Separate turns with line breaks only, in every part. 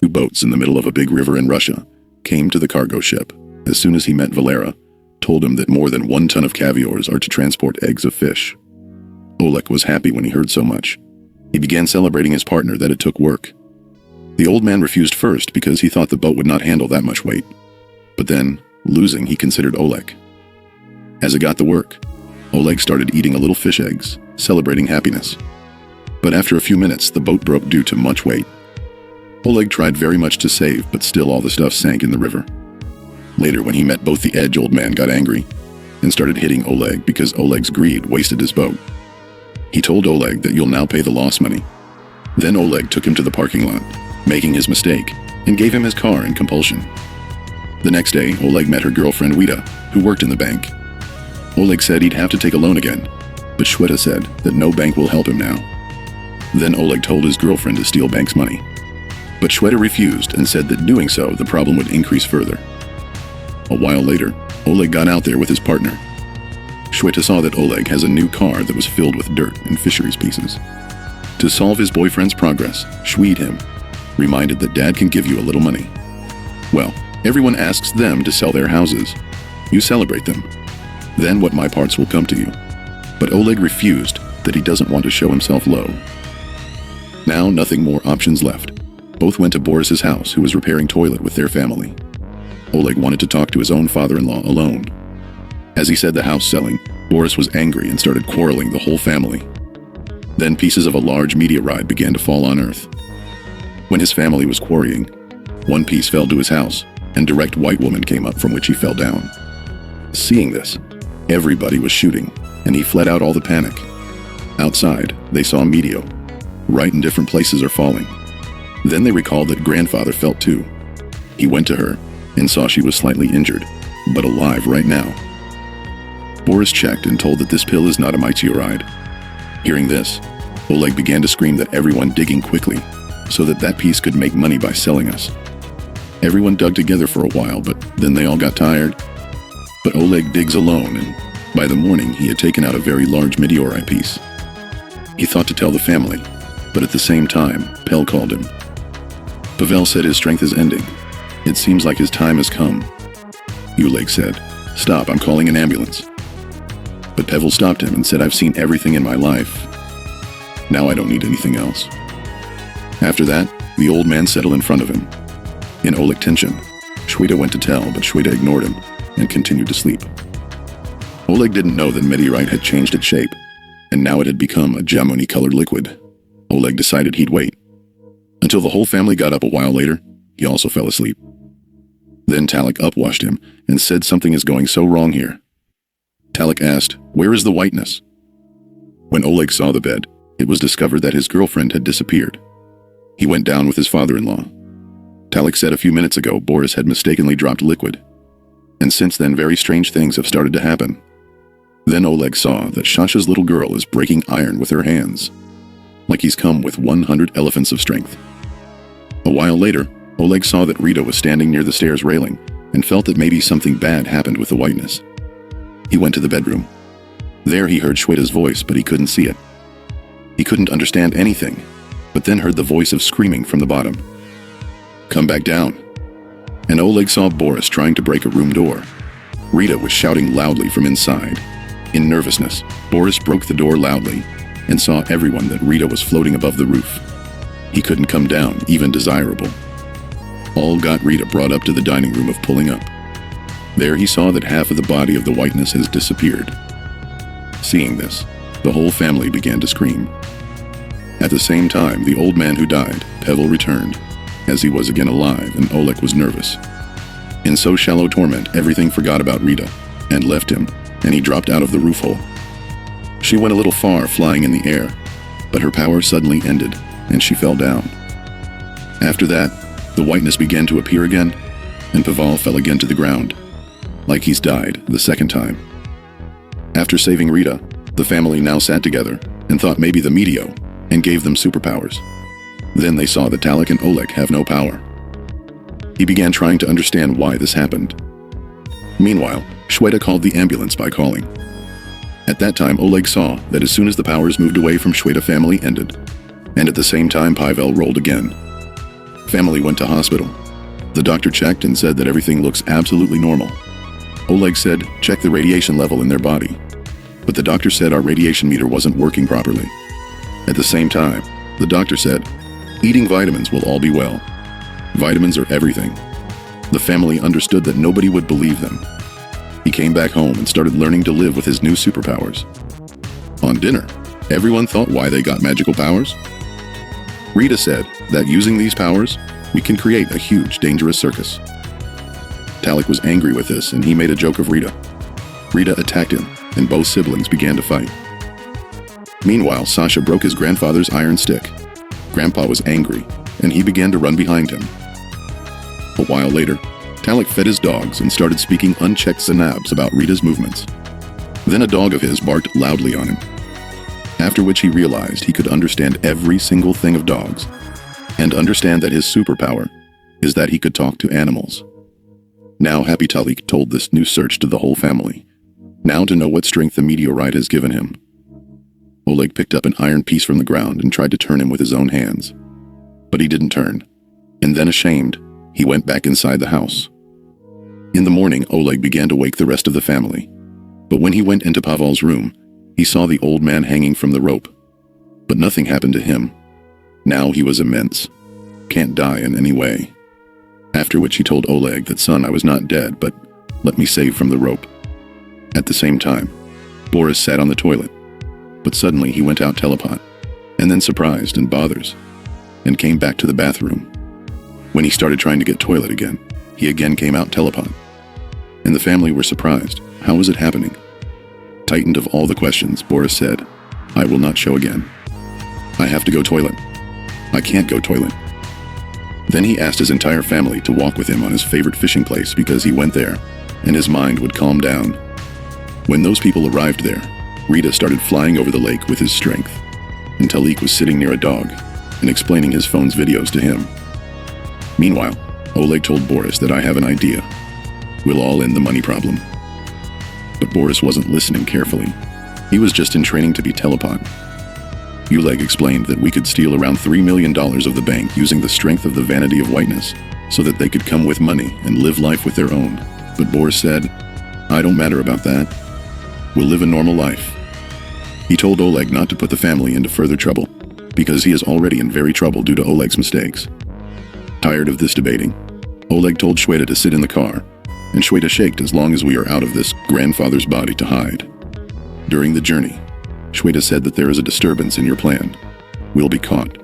Two boats in the middle of a big river in Russia came to the cargo ship. As soon as he met Valera, told him that more than 1 ton of caviars are to transport eggs of fish. Oleg was happy when he heard so much. He began celebrating his partner that it took work. The old man refused first because he thought the boat would not handle that much weight. But then, losing, he considered Oleg. As it got the work, Oleg started eating a little fish eggs, celebrating happiness. But after a few minutes, the boat broke due to much weight. Oleg tried very much to save, but still all the stuff sank in the river. Later, when he met both the edge, old man got angry and started hitting Oleg because Oleg's greed wasted his boat. He told Oleg that you'll now pay the loss money. Then Oleg took him to the parking lot, making his mistake, and gave him his car in compulsion. The next day, Oleg met her girlfriend Wita, who worked in the bank. Oleg said he'd have to take a loan again, but Shweta said that no bank will help him now. Then Oleg told his girlfriend to steal bank's money. But Shweta refused and said that doing so, the problem would increase further. A while later, Oleg got out there with his partner. Shweta saw that Oleg has a new car that was filled with dirt and fisheries pieces. To solve his boyfriend's progress, Shweed him, reminded that dad can give you a little money. Well, everyone asks them to sell their houses. You celebrate them. Then what my parts will come to you. But Oleg refused that he doesn't want to show himself low. Now nothing more options left. Both went to Boris's house, who was repairing toilet with their family. Oleg wanted to talk to his own father-in-law alone. As he said the house selling, Boris was angry and started quarreling the whole family. Then pieces of a large meteorite began to fall on Earth. When his family was quarrying, one piece fell to his house, and direct white woman came up from which he fell down. Seeing this, everybody was shooting, and he fled out all the panic. Outside, they saw a meteor. Right in different places are falling. Then they recalled that grandfather felt too. He went to her and saw she was slightly injured, but alive right now. Boris checked and told that this pill is not a meteorite. Hearing this, Oleg began to scream that everyone digging quickly, so that piece could make money by selling us. Everyone dug together for a while, but then they all got tired. But Oleg digs alone, and by the morning he had taken out a very large meteorite piece. He thought to tell the family, but at the same time, Pel called him. Pavel said his strength is ending. It seems like his time has come. Oleg said, "Stop, I'm calling an ambulance." But Pavel stopped him and said, "I've seen everything in my life. Now I don't need anything else." After that, the old man settled in front of him. In Oleg tension, Shweta went to tell, but Shweta ignored him and continued to sleep. Oleg didn't know that meteorite had changed its shape, and now it had become a jamoni-colored liquid. Oleg decided he'd wait. Until the whole family got up a while later, he also fell asleep. Then Talik upwashed him and said something is going so wrong here. Talik asked, "Where is the whiteness?" When Oleg saw the bed, it was discovered that his girlfriend had disappeared. He went down with his father-in-law. Talik said a few minutes ago Boris had mistakenly dropped liquid, and since then very strange things have started to happen. Then Oleg saw that Shasha's little girl is breaking iron with her hands, like he's come with 100 elephants of strength. A while later, Oleg saw that Rita was standing near the stairs railing and felt that maybe something bad happened with the whiteness. He went to the bedroom. There he heard Shweta's voice, but he couldn't see it. He couldn't understand anything, but then heard the voice of screaming from the bottom. "Come back down." And Oleg saw Boris trying to break a room door. Rita was shouting loudly from inside. In nervousness, Boris broke the door loudly and saw everyone that Rita was floating above the roof. He couldn't come down, even desirable. All got Rita brought up to the dining room of pulling up. There he saw that half of the body of the whiteness has disappeared. Seeing this, the whole family began to scream. At the same time, the old man who died, Pavel, returned, as he was again alive, and Oleg was nervous. In so shallow torment, everything forgot about Rita, and left him, and he dropped out of the roof hole. She went a little far, flying in the air, but her power suddenly ended, and she fell down. After that, the whiteness began to appear again, and Pavel fell again to the ground, like he's died the second time. After saving Rita, the family now sat together and thought maybe the meteor, and gave them superpowers. Then they saw that Talik and Oleg have no power. He began trying to understand why this happened. Meanwhile, Shweta called the ambulance by calling. At that time, Oleg saw that as soon as the powers moved away from Shweta, family ended, and at the same time Pavel rolled again. Family went to hospital. The doctor checked and said that everything looks absolutely normal. Oleg said, check the radiation level in their body. But the doctor said our radiation meter wasn't working properly. At the same time, the doctor said, eating vitamins will all be well. Vitamins are everything. The family understood that nobody would believe them. He came back home and started learning to live with his new superpowers. On dinner, everyone thought why they got magical powers. Rita said that using these powers, we can create a huge, dangerous circus. Talik was angry with this and he made a joke of Rita. Rita attacked him and both siblings began to fight. Meanwhile, Sasha broke his grandfather's iron stick. Grandpa was angry and he began to run behind him. A while later, Talik fed his dogs and started speaking unchecked synapses about Rita's movements. Then a dog of his barked loudly on him. After which he realized he could understand every single thing of dogs, and understand that his superpower is that he could talk to animals. Now Happy Talik told this new search to the whole family, now to know what strength the meteorite has given him. Oleg picked up an iron piece from the ground and tried to turn him with his own hands. But he didn't turn, and then ashamed, he went back inside the house. In the morning, Oleg began to wake the rest of the family. But when he went into Pavel's room, he saw the old man hanging from the rope. But nothing happened to him. Now he was immense. Can't die in any way. After which he told Oleg that, son, I was not dead, but let me save from the rope. At the same time, Boris sat on the toilet. But suddenly he went out teleport, and then surprised and bothers, and came back to the bathroom. When he started trying to get toilet again, he again came out teleport. And the family were surprised. How was it happening? Tightened of all the questions, Boris said, I will not show again. I have to go toilet. I can't go toilet. Then he asked his entire family to walk with him on his favorite fishing place because he went there, and his mind would calm down. When those people arrived there, Rita started flying over the lake with his strength, and Talik was sitting near a dog and explaining his phone's videos to him. Meanwhile, Oleg told Boris that I have an idea. We'll all end the money problem. But Boris wasn't listening carefully. He was just in training to be teleport. Oleg explained that we could steal around $3 million of the bank using the strength of the vanity of whiteness, so that they could come with money and live life with their own. But Boris said, I don't matter about that. We'll live a normal life. He told Oleg not to put the family into further trouble, because he is already in very trouble due to Oleg's mistakes. Tired of this debating, Oleg told Shweta to sit in the car, and Shweta shaked as long as we are out of this grandfather's body to hide. During the journey, Shweta said that there is a disturbance in your plan. We'll be caught.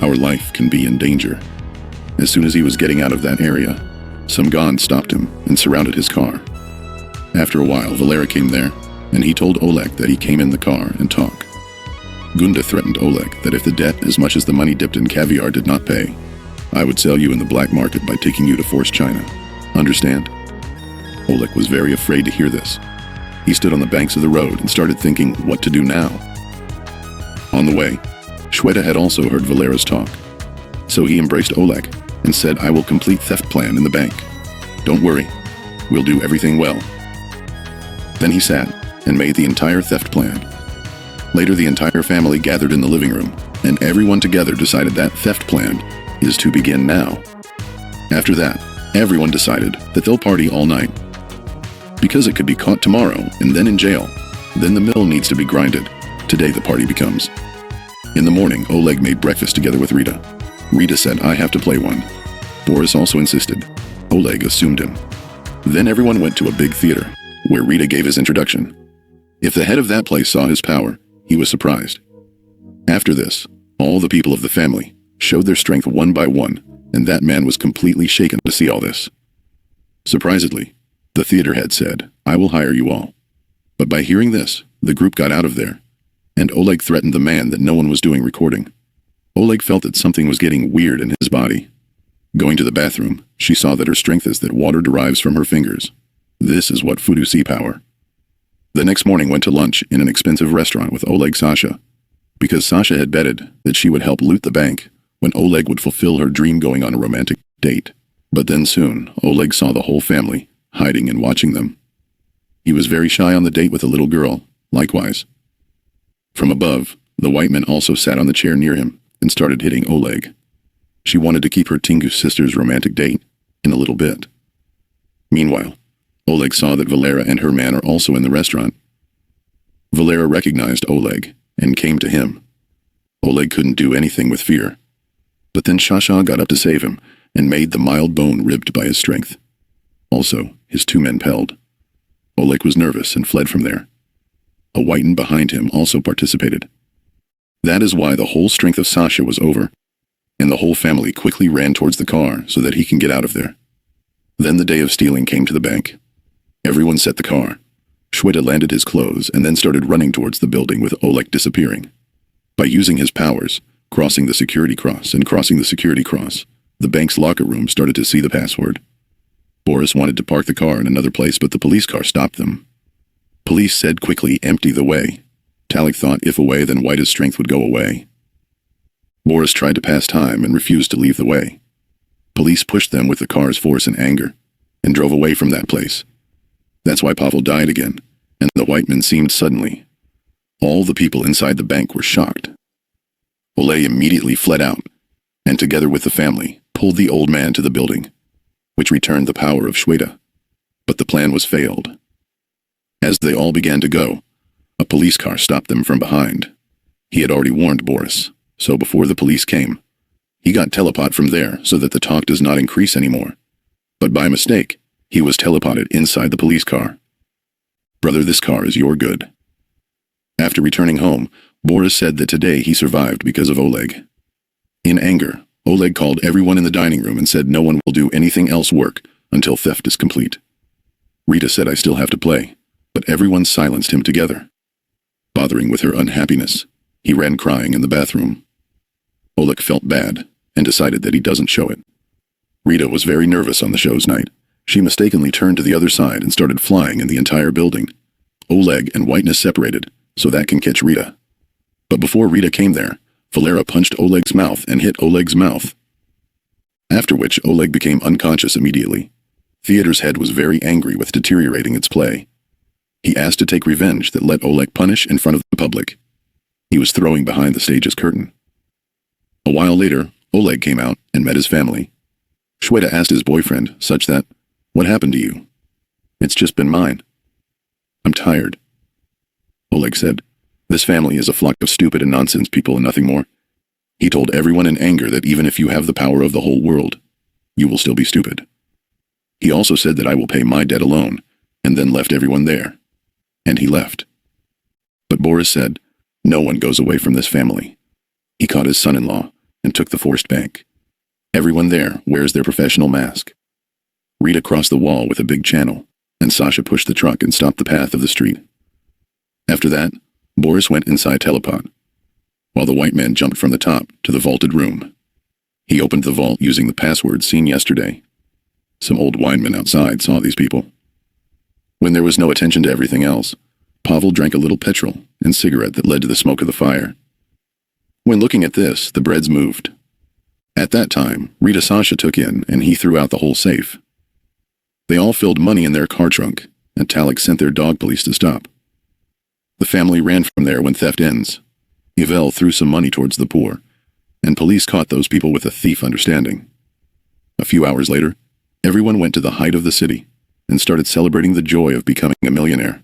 Our life can be in danger. As soon as he was getting out of that area, some Gond stopped him and surrounded his car. After a while, Valera came there, and he told Oleg that he came in the car and talk. Gunda threatened Oleg that if the debt as much as the money dipped in caviar did not pay, I would sell you in the black market by taking you to forced China. Understand? Oleg was very afraid to hear this. He stood on the banks of the road and started thinking what to do now. On the way, Shweta had also heard Valera's talk. So he embraced Oleg and said, I will complete theft plan in the bank. Don't worry, we'll do everything well. Then he sat and made the entire theft plan. Later, the entire family gathered in the living room, and everyone together decided that theft plan is to begin now. After that, everyone decided that they'll party all night. Because it could be caught tomorrow and then in jail, then the mill needs to be grinded. Today the party becomes. In the morning, Oleg made breakfast together with Rita. Rita said, I have to play one. Boris also insisted. Oleg assumed him. Then everyone went to a big theater, where Rita gave his introduction. If the head of that place saw his power, he was surprised. After this, all the people of the family showed their strength one by one, and that man was completely shaken to see all this. Surprisedly, the theater head said, I will hire you all. But by hearing this, the group got out of there, and Oleg threatened the man that no one was doing recording. Oleg felt that something was getting weird in his body. Going to the bathroom, she saw that her strength is that water derives from her fingers. This is what Fudu see power. The next morning went to lunch in an expensive restaurant with Oleg Sasha, because Sasha had betted that she would help loot the bank when Oleg would fulfill her dream going on a romantic date. But then soon, Oleg saw the whole family hiding and watching them. He was very shy on the date with a little girl, likewise. From above, the white men also sat on the chair near him and started hitting Oleg. She wanted to keep her Tingu sister's romantic date in a little bit. Meanwhile, Oleg saw that Valera and her man are also in the restaurant. Valera recognized Oleg and came to him. Oleg couldn't do anything with fear. But then Sasha got up to save him and made the mild bone ribbed by his strength. Also, his two men pelled. Oleg was nervous and fled from there. A whiten behind him also participated. That is why the whole strength of Sasha was over, and the whole family quickly ran towards the car so that he can get out of there. Then the day of stealing came to the bank. Everyone set the car. Shweta landed his clothes and then started running towards the building with Oleg disappearing. By using his powers, crossing the security cross and crossing the security cross, the bank's locker room started to see the password. Boris wanted to park the car in another place, but the police car stopped them. Police said quickly, "Empty the way." Talik thought if away, then White's strength would go away. Boris tried to pass time and refused to leave the way. Police pushed them with the car's force and anger, and drove away from that place. That's why Pavel died again, and the white men seemed suddenly. All the people inside the bank were shocked. Olay immediately fled out, and together with the family, pulled the old man to the building, which returned the power of Shweta. But the plan was failed. As they all began to go, a police car stopped them from behind. He had already warned Boris, so before the police came, he got teleport from there so that the talk does not increase anymore. But by mistake, he was teleported inside the police car. "Brother, this car is your good." After returning home, Boris said that today he survived because of Oleg. In anger, Oleg called everyone in the dining room and said no one will do anything else work until theft is complete. Rita said I still have to play, but everyone silenced him together. Bothering with her unhappiness, he ran crying in the bathroom. Oleg felt bad and decided that he doesn't show it. Rita was very nervous on the show's night. She mistakenly turned to the other side and started flying in the entire building. Oleg and Whiteness separated, so that can catch Rita. But before Rita came there, Valera punched Oleg's mouth and hit Oleg's mouth. After which Oleg became unconscious immediately. Theater's head was very angry with deteriorating its play. He asked to take revenge that let Oleg punish in front of the public. He was throwing behind the stage's curtain. A while later, Oleg came out and met his family. Shweta asked his boyfriend, such that, "What happened to you?" "It's just been mine." "I'm tired." Oleg said, "This family is a flock of stupid and nonsense people and nothing more." He told everyone in anger that even if you have the power of the whole world, you will still be stupid. He also said that I will pay my debt alone, and then left everyone there. And he left. But Boris said, no one goes away from this family. He caught his son-in-law and took the forced bank. Everyone there wears their professional mask. Rita crossed the wall with a big channel, and Sasha pushed the truck and stopped the path of the street. After that, Boris went inside teleport, while the white man jumped from the top to the vaulted room. He opened the vault using the password seen yesterday. Some old winemen outside saw these people. When there was no attention to everything else, Pavel drank a little petrol and cigarette that led to the smoke of the fire. When looking at this, the breads moved. At that time, Rita Sasha took in and he threw out the whole safe. They all filled money in their car trunk, and Talik sent their dog police to stop. The family ran from there when theft ends. Yvel threw some money towards the poor, and police caught those people with a thief understanding. A few hours later, everyone went to the height of the city and started celebrating the joy of becoming a millionaire.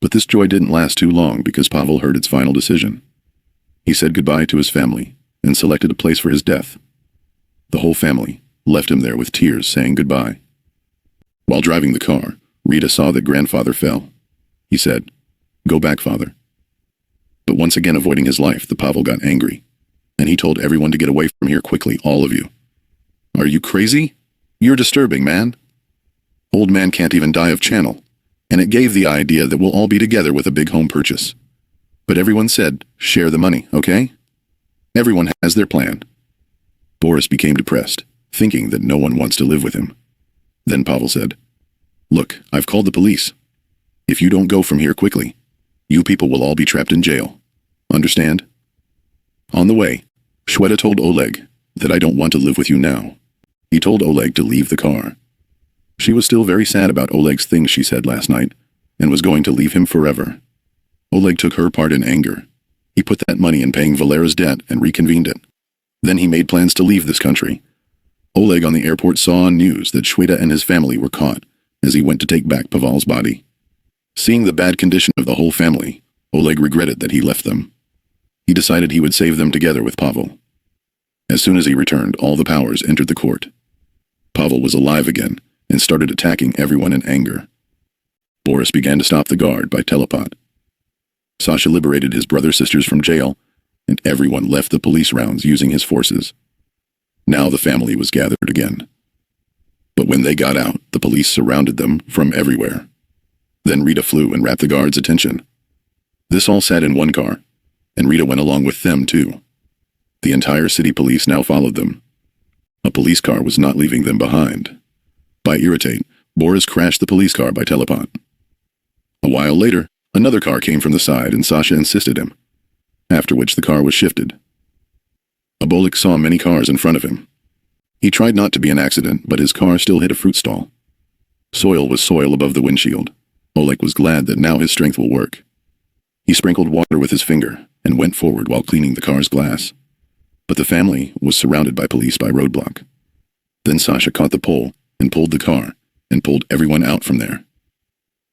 But this joy didn't last too long because Pavel heard its final decision. He said goodbye to his family and selected a place for his death. The whole family left him there with tears saying goodbye. While driving the car, Rita saw that grandfather fell. He said, "Go back, father." But once again avoiding his life, the Pavel got angry, and he told everyone to get away from here quickly, all of you. "Are you crazy? You're disturbing, man. Old man can't even die of channel." And it gave the idea that we'll all be together with a big home purchase. But everyone said, share the money, okay? Everyone has their plan. Boris became depressed, thinking that no one wants to live with him. Then Pavel said, "Look, I've called the police. If you don't go from here quickly, you people will all be trapped in jail. Understand?" On the way, Shweta told Oleg that I don't want to live with you now. He told Oleg to leave the car. She was still very sad about Oleg's things she said last night, and was going to leave him forever. Oleg took her part in anger. He put that money in paying Valera's debt and reconvened it. Then he made plans to leave this country. Oleg on the airport saw on news that Shweta and his family were caught as he went to take back Pavel's body. Seeing the bad condition of the whole family, Oleg regretted that he left them. He decided he would save them together with Pavel. As soon as he returned, all the powers entered the court. Pavel was alive again and started attacking everyone in anger. Boris began to stop the guard by teleport. Sasha liberated his brother-sisters from jail, and everyone left the police rounds using his forces. Now the family was gathered again. But when they got out, the police surrounded them from everywhere. Then Rita flew and wrapped the guards' attention. This all sat in one car, and Rita went along with them too. The entire city police now followed them. A police car was not leaving them behind. By irritate, Boris crashed the police car by teleport. A while later, another car came from the side and Sasha insisted him, after which the car was shifted. Oleg saw many cars in front of him. He tried not to be an accident, but his car still hit a fruit stall. Soil was soil above the windshield. Oleg was glad that now his strength will work. He sprinkled water with his finger and went forward while cleaning the car's glass. But the family was surrounded by police by roadblock. Then Sasha caught the pole and pulled the car and pulled everyone out from there.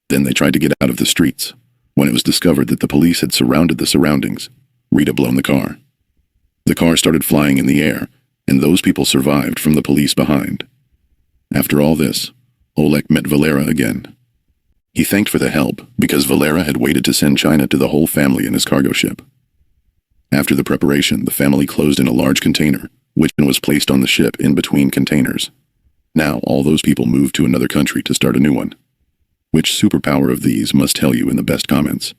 Then they tried to get out of the streets. When it was discovered that the police had surrounded the surroundings, Rita blown the car. The car started flying in the air, and those people survived from the police behind. After all this, Oleg met Valera again. He thanked for the help because Valera had waited to send China to the whole family in his cargo ship. After the preparation, the family closed in a large container, which was placed on the ship in between containers. Now all those people moved to another country to start a new one. Which superpower of these must tell you in the best comments.